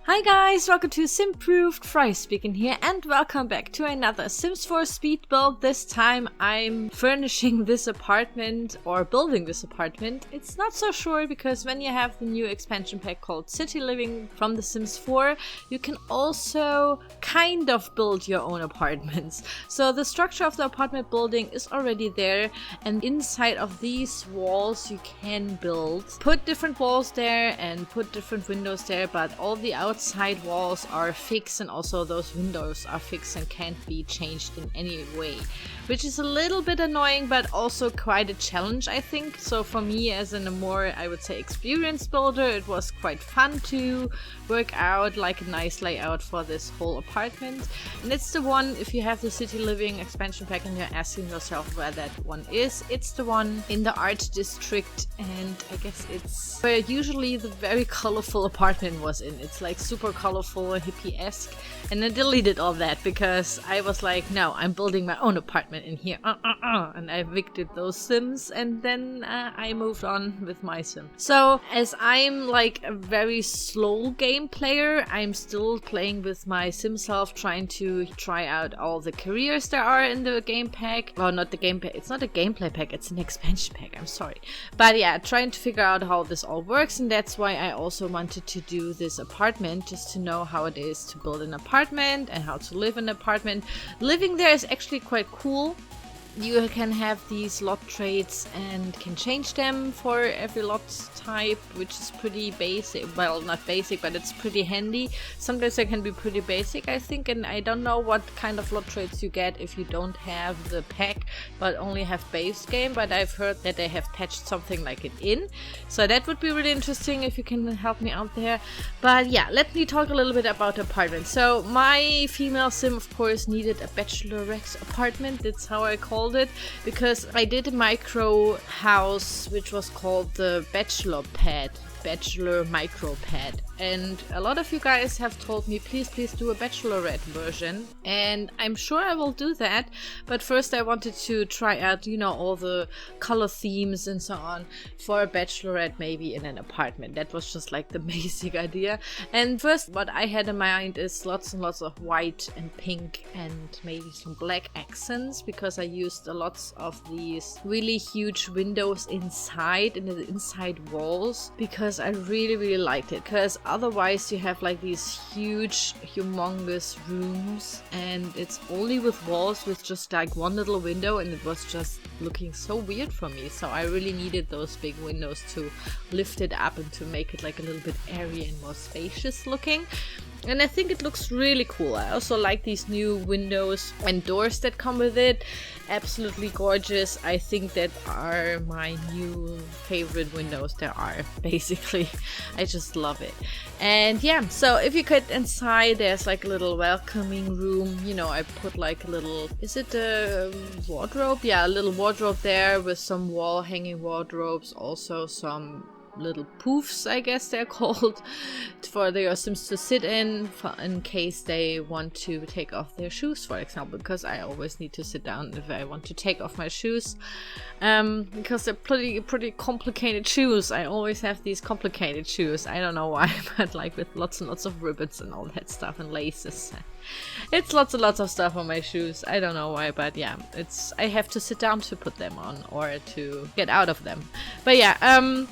Hi guys, welcome to Simproved, Fry speaking here, and welcome back to another Sims 4 speed build. This time I'm furnishing this apartment, or building this apartment. It's not so sure because when you have the new expansion pack called City Living from the Sims 4, you can also kind of build your own apartments. So the structure of the apartment building is already there, and inside of these walls you can build. Put different walls there and put different windows there, but all the outside walls are fixed, and also those windows are fixed and can't be changed in any way, which is a little bit annoying but also quite a challenge, I think. So for me, as a more, I would say, experienced builder, it was quite fun to work out like a nice layout for this whole apartment. And it's the one, if you have the City Living expansion pack and you're asking yourself where that one is, it's the one in the art district, and I guess it's where usually the very colorful apartment was in. It's like super colorful, hippie-esque, and I deleted all that because I was like, no, I'm building my own apartment in here, and I evicted those Sims, and then I moved on with my Sim. So as I'm like a very slow game player, I'm still playing with my Sim self, trying to try out all the careers there are in the game pack. Well, not the game pack, it's not a gameplay pack, it's an expansion pack, I'm sorry. But yeah, trying to figure out how this all works, and that's why I also wanted to do this apartment, just to know how it is to build an apartment and how to live in an apartment. Living there is actually quite cool. You can have these lot traits and can change them for every lot type, which is pretty basic. Well, not basic, but it's pretty handy. Sometimes they can be pretty basic, I think, and I don't know what kind of lot traits you get if you don't have the pack but only have base game, but I've heard that they have patched something like it in. So that would be really interesting if you can help me out there. But yeah, let me talk a little bit about the apartment. So my female Sim, of course, needed a bachelorette apartment. That's how I call it, because I did a micro house which was called the bachelor micro pad, and a lot of you guys have told me please do a bachelorette version, and I'm sure I will do that. But first I wanted to try out, you know, all the color themes and so on for a bachelorette, maybe in an apartment. That was just like the basic idea. And first what I had in mind is lots and lots of white and pink and maybe some black accents, because I used a lot of these really huge windows inside, in the inside walls, because I really liked it. Because otherwise you have like these huge, humongous rooms, and it's only with walls with just like one little window, and it was just looking so weird for me. So I really needed those big windows to lift it up and to make it like a little bit airy and more spacious looking. And I think it looks really cool. I also like these new windows and doors that come with it. Absolutely gorgeous. I think that are my new favorite windows there are, basically. I just love it. And yeah, so if you get inside, there's like a little welcoming room. You know, I put like a little, is it a wardrobe? Yeah, a little wardrobe there with some wall hanging wardrobes. Also some little poofs, I guess they're called, for their Sims to sit in case they want to take off their shoes, for example, because I always need to sit down if I want to take off my shoes, because they're pretty complicated shoes. I always have these complicated shoes, I don't know why, but like with lots and lots of ribbons and all that stuff and laces. It's lots and lots of stuff on my shoes. I don't know why, but yeah, I have to sit down to put them on or to get out of them. But yeah,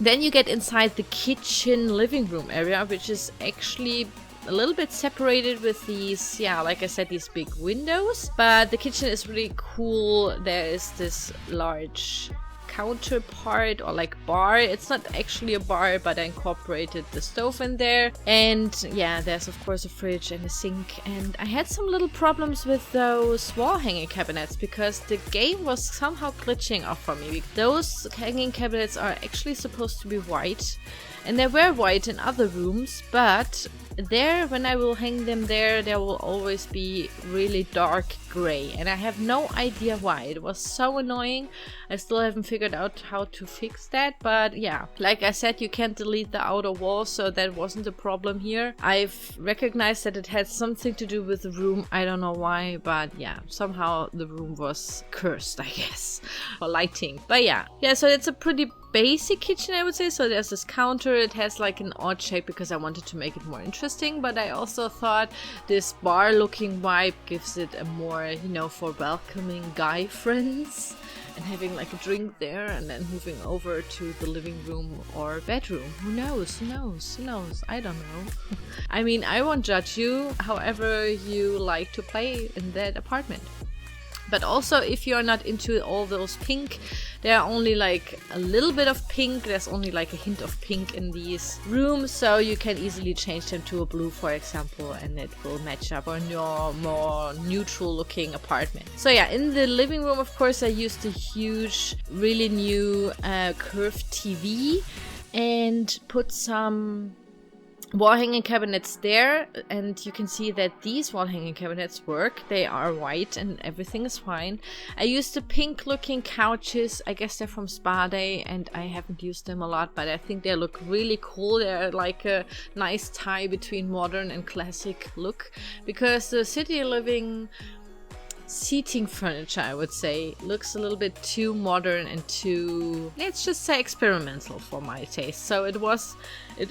then you get inside the kitchen living room area, which is actually a little bit separated with these, yeah, like I said, these big windows. But the kitchen is really cool. There is this large counterpart, or like bar. It's not actually a bar, but I incorporated the stove in there. And yeah, there's of course a fridge and a sink. And I had some little problems with those wall hanging cabinets because the game was somehow glitching off for me. Those hanging cabinets are actually supposed to be white, and they were white in other rooms, but there, when I will hang them there will always be really dark gray, and I have no idea why. It was so annoying. I still haven't figured out how to fix that, but yeah, like I said, you can't delete the outer wall, so that wasn't a problem here. I've recognized that it had something to do with the room. I don't know why, but yeah, somehow the room was cursed, I guess, for lighting. But yeah, so it's a pretty basic kitchen, I would say. So there's this counter. It has like an odd shape because I wanted to make it more interesting, but I also thought this bar looking vibe gives it a more, you know, for welcoming guy friends and having like a drink there and then moving over to the living room or bedroom. Who knows? I don't know. I mean, I won't judge you, however you like to play in that apartment. But also, if you're not into all those pink, there are only like a little bit of pink. There's only like a hint of pink in these rooms, so you can easily change them to a blue, for example, and it will match up on your more neutral looking apartment. So yeah, in the living room, of course, I used a huge, really new curved TV and put some wall hanging cabinets there, and you can see that these wall hanging cabinets work. They are white and everything is fine. I used the pink looking couches. I guess they're from Spa Day and I haven't used them a lot, but I think they look really cool. They're like a nice tie between modern and classic look, because the city living seating furniture, I would say, looks a little bit too modern and too, let's just say, experimental for my taste. So it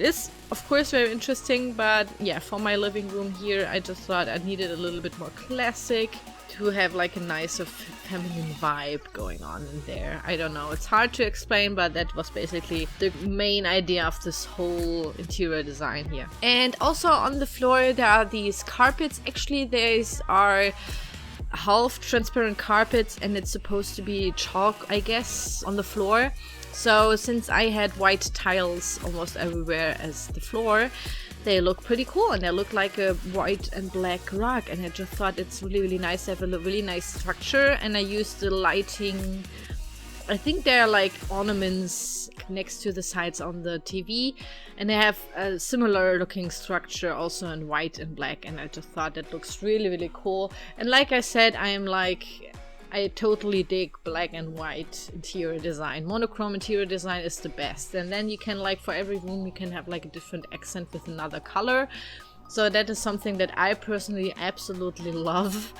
is of course very interesting, but yeah, for my living room here, I just thought I needed a little bit more classic to have like a nicer feminine vibe going on in there. I don't know, it's hard to explain, but that was basically the main idea of this whole interior design here. And also on the floor there are these carpets. Actually, these are half transparent carpets and it's supposed to be chalk, I guess, on the floor. So since I had white tiles almost everywhere as the floor, they look pretty cool and they look like a white and black rug, and I just thought it's really nice. They have a really nice structure, and I used the lighting, I think they're like ornaments next to the sides on the TV, and they have a similar looking structure also in white and black, and I just thought that looks really cool. And like I said, I totally dig black and white interior design. Monochrome interior design is the best, and then you can, like, for every room you can have like a different accent with another color. So that is something that I personally absolutely love,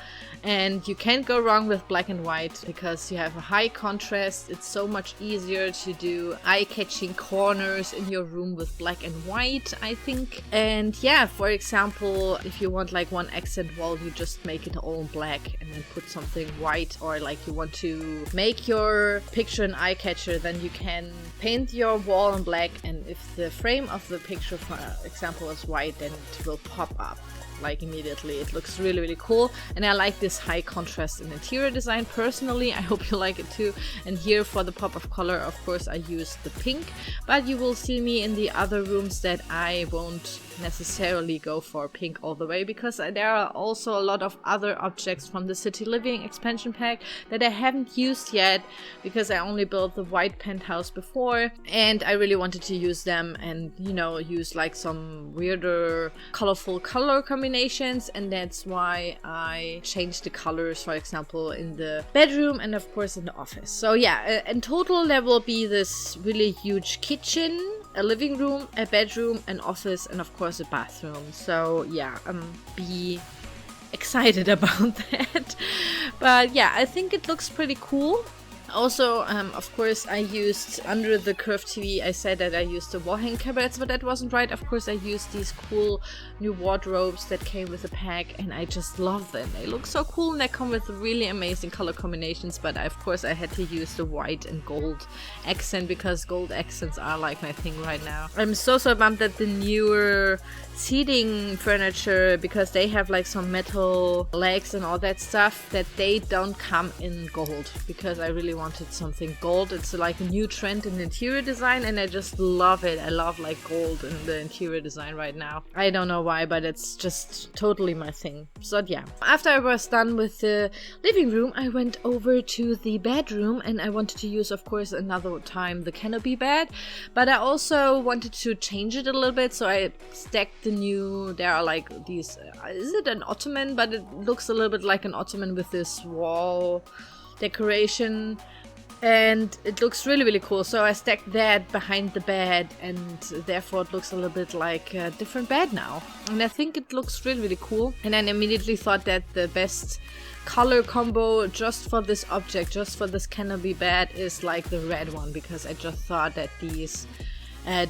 and you can't go wrong with black and white because you have a high contrast. It's so much easier to do eye-catching corners in your room with black and white, I think. And yeah, for example, if you want like one accent wall, you just make it all black and then put something white, or like you want to make your picture an eye-catcher, then you can paint your wall in black, and if the frame of the picture, for example, is white, then it will pop up like immediately. It looks really cool, and I like this high contrast in interior design personally. I hope you like it too. And here for the pop of color, of course, I used the pink, but you will see me in the other rooms that I won't necessarily go for pink all the way, because there are also a lot of other objects from the City Living expansion pack that I haven't used yet, because I only built the white penthouse before and I really wanted to use them and, you know, use like some weirder colorful color combinations, and that's why I changed the colors, for example, in the bedroom and of course in the office. So yeah, in total there will be this really huge kitchen, a living room, a bedroom, an office, and of course a bathroom. So yeah, be excited about that. But yeah, I think it looks pretty cool. Also, of course, I used, under the curved TV, I said that I used the wall hanging cabinets, but that wasn't right. Of course, I used these cool new wardrobes that came with the pack, and I just love them. They look so cool, and they come with really amazing color combinations, but of course I had to use the white and gold accent, because gold accents are like my thing right now. I'm so bummed that the newer seating furniture, because they have like some metal legs and all that stuff, that they don't come in gold, because I really want wanted something gold. It's like a new trend in interior design, and I just love it. I love like gold in the interior design right now. I don't know why, but it's just totally my thing. So yeah, after I was done with the living room, I went over to the bedroom, and I wanted to use, of course, another time the canopy bed, but I also wanted to change it a little bit. So I stacked the new, there are like these, is it an ottoman? But it looks a little bit like an ottoman with this wall decoration, and it looks really, really cool. So I stacked that behind the bed, and therefore it looks a little bit like a different bed now, and I think it looks really, really cool. And I immediately thought that the best color combo just for this object, just for this canopy bed, is like the red one, because I just thought that these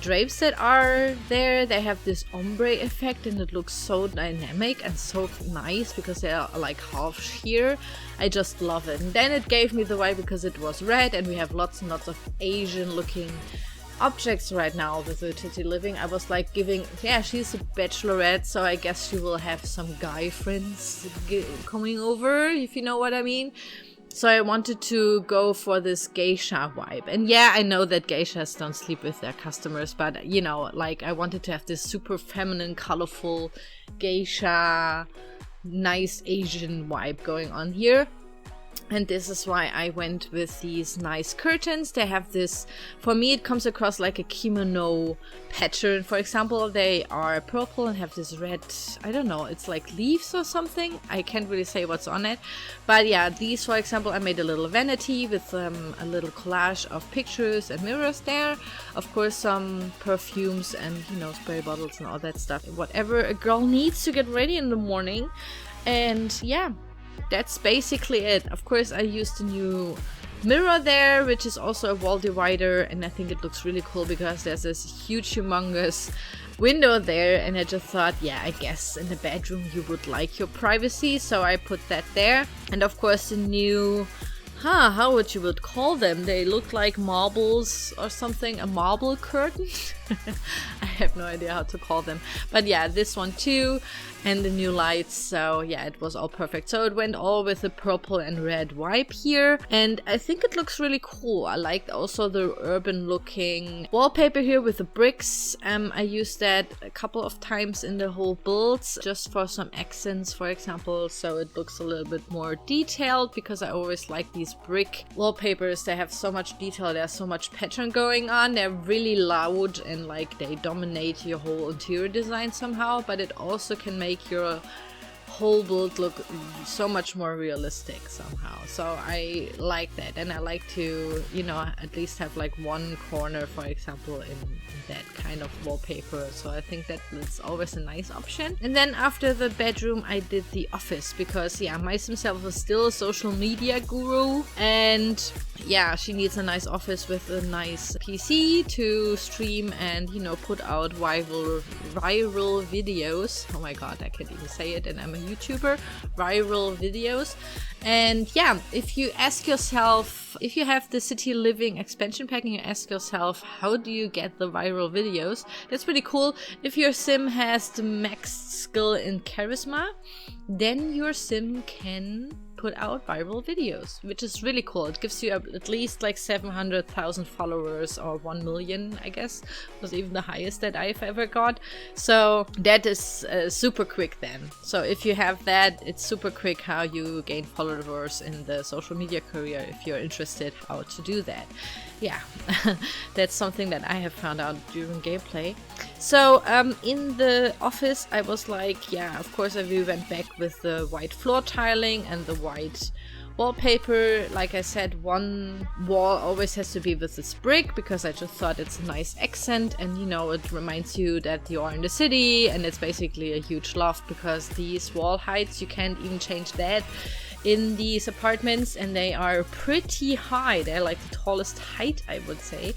drapes that are there, they have this ombre effect, and it looks so dynamic and so nice because they are like half sheer. I just love it. And then it gave me the vibe because it was red, and we have lots and lots of Asian looking objects right now with the Titty Living. I was like giving, yeah, she's a bachelorette, so I guess she will have some guy friends coming over, if you know what I mean. So I wanted to go for this geisha vibe. And yeah, I know that geishas don't sleep with their customers, but you know, like I wanted to have this super feminine, colorful geisha, nice Asian vibe going on here. And this is why I went with these nice curtains. They have this, for me it comes across like a kimono pattern. For example, they are purple and have this red, I don't know, it's like leaves or something. I can't really say what's on it. But yeah, these, for example, I made a little vanity with a little collage of pictures and mirrors there. Of course, some perfumes and, you know, spray bottles and all that stuff. Whatever a girl needs to get ready in the morning. And yeah, that's basically it. Of course, I used a new mirror there, which is also a wall divider, and I think it looks really cool because there's this huge, humongous window there, and I just thought, yeah, I guess in the bedroom you would like your privacy, so I put that there. And of course, the new, how would you call them? They look like marbles or something, a marble curtain? I have no idea how to call them. But yeah, this one too, and the new lights. So yeah, it was all perfect. So it went all with the purple and red vibe here, and I think it looks really cool. I liked also the urban looking wallpaper here with the bricks. I used that a couple of times in the whole builds just for some accents, for example, so it looks a little bit more detailed, because I always like these brick wallpapers. They have so much detail, there's so much pattern going on, they're really loud and like they dominate your whole interior design somehow, but it also can make your whole build look so much more realistic somehow. So I like that, and I like to, you know, at least have like one corner, for example, in that kind of wallpaper. So I think that it's always a nice option. And then after the bedroom, I did the office, because yeah, my sim self is still a social media guru, and yeah, she needs a nice office with a nice PC to stream and, you know, put out viral videos. Oh my god, I can't even say it, and I'm a YouTuber. Viral videos. And yeah, if you ask yourself, if you have the City Living expansion pack and you ask yourself, how do you get the viral videos? That's pretty cool. If your sim has the maxed skill in charisma, then your sim can put out viral videos, which is really cool. It gives you at least like 700,000 followers, or 1 million, I guess, was even the highest that I've ever got. So that is super quick then. So if you have that, it's super quick how you gain followers in the social media career, if you're interested how to do that. Yeah, that's something that I have found out during gameplay. So in the office, I was like, yeah, of course we went back with the white floor tiling and the white wallpaper. Like I said, one wall always has to be with this brick, because I just thought it's a nice accent, and you know, it reminds you that you are in the city, and it's basically a huge loft, because these wall heights, you can't even change that in these apartments, and they are pretty high. They're like the tallest height, I would say,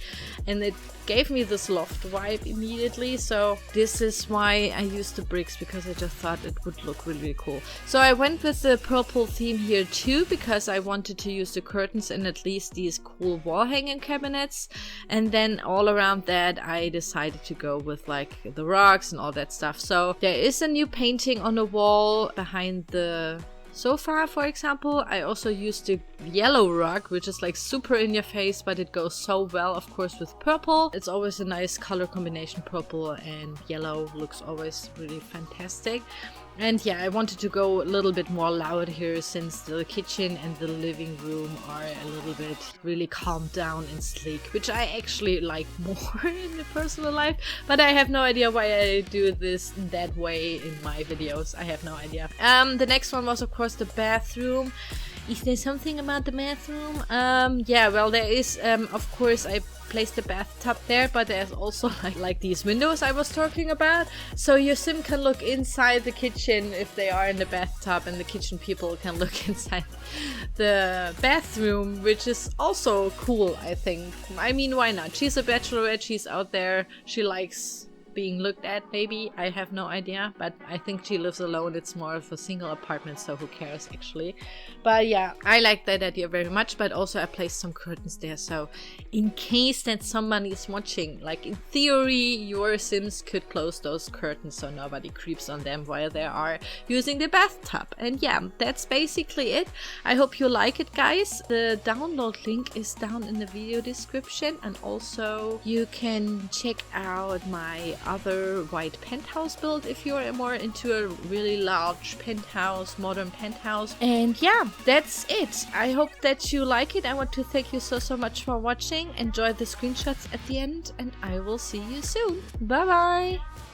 and it gave me this loft vibe immediately. So this is why I used the bricks, because I just thought it would look really cool. So I went with the purple theme here too, because I wanted to use the curtains and at least these cool wall hanging cabinets, and then all around that I decided to go with like the rugs and all that stuff. So there is a new painting on the wall behind the sofa, for example. I also used the yellow rug, which is like super in your face, but it goes so well, of course, with purple. It's always a nice color combination. Purple and yellow looks always really fantastic. And yeah, I wanted to go a little bit more loud here, since the kitchen and the living room are a little bit really calmed down and sleek, which I actually like more in the personal life, but I have no idea why I do this that way in my videos. I have no idea. The next one was, of course, the bathroom. Is there something about the bathroom? Yeah, well, there is, of course, I placed the bathtub there, but there's also like these windows I was talking about, so your sim can look inside the kitchen if they are in the bathtub, and the kitchen people can look inside the bathroom, which is also cool, I think. I mean, why not? She's a bachelorette, she's out there, she likes being looked at, maybe. I have no idea, but I think she lives alone. It's more of a single apartment, so who cares, actually. But yeah, I like that idea very much, but also I placed some curtains there, so in case that someone is watching, like in theory, your sims could close those curtains so nobody creeps on them while they are using the bathtub. And yeah, that's basically it. I hope you like it, guys. The download link is down in the video description, and also you can check out my other white penthouse build if you're more into a really large penthouse, modern penthouse. And yeah, that's it. I hope that you like it. I want to thank you so much for watching. Enjoy the screenshots at the end, and I will see you soon. Bye bye.